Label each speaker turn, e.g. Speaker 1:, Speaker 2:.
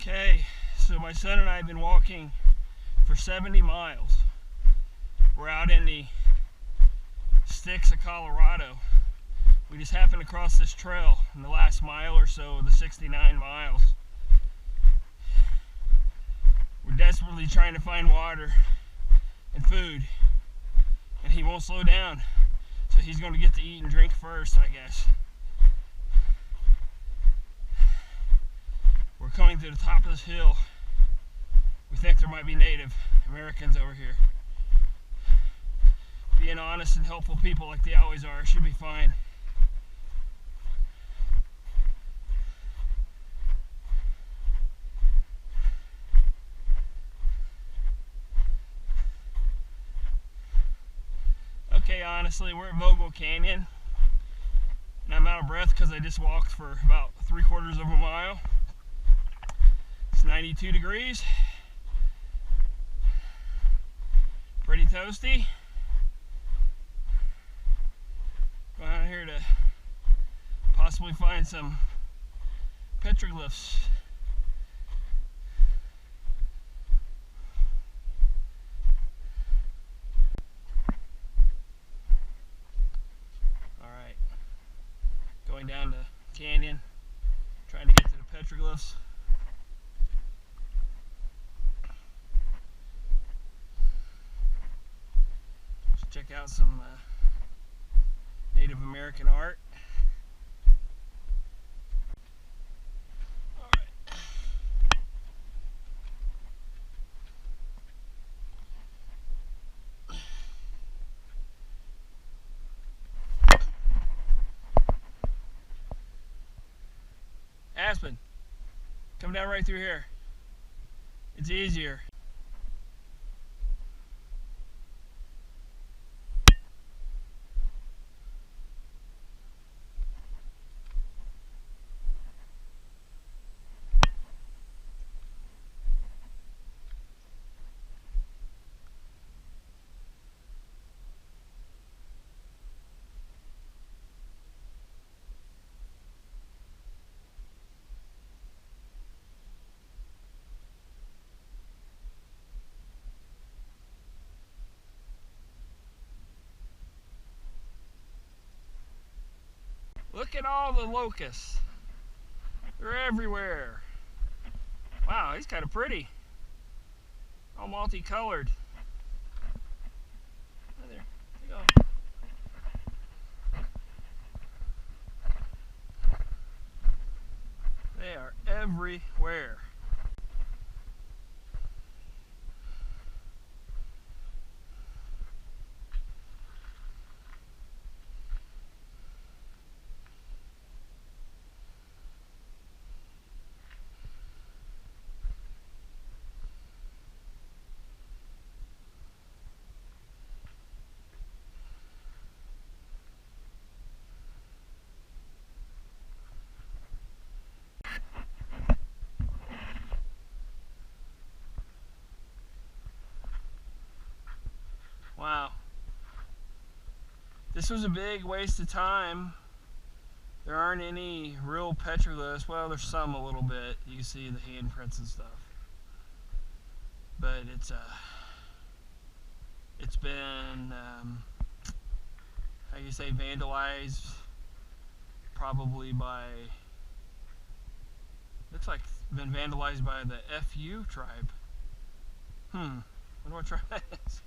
Speaker 1: Okay, so my son and I have been walking for 70 miles. We're out in the sticks of Colorado. We just happened to cross this trail in the last mile or so of the 69 miles. We're desperately trying to find water and food, and he won't slow down, so he's going to get to eat and drink first, I guess. We're coming to the top of this hill. We think there might be Native Americans over here. Being honest and helpful people like they always are should be fine. Okay, honestly, we're at Vogel Canyon, and I'm out of breath because I just walked for about 3/4 of a mile. It's 92 degrees, pretty toasty. Going out here to possibly find some petroglyphs. Alright, going down the canyon, trying to get to the petroglyphs. Check out some Native American art. All right. Aspen, come down right through here. It's easier. Look at all the locusts. They're everywhere. Wow, he's kind of pretty. All multicolored. There you go. They are everywhere. Wow. This was a big waste of time. There aren't any real petroglyphs. Well, there's some a little bit. You can see the handprints and stuff. But it's been, how you say, vandalized probably by, looks like it's been vandalized by the FU tribe. Wonder what tribe that is.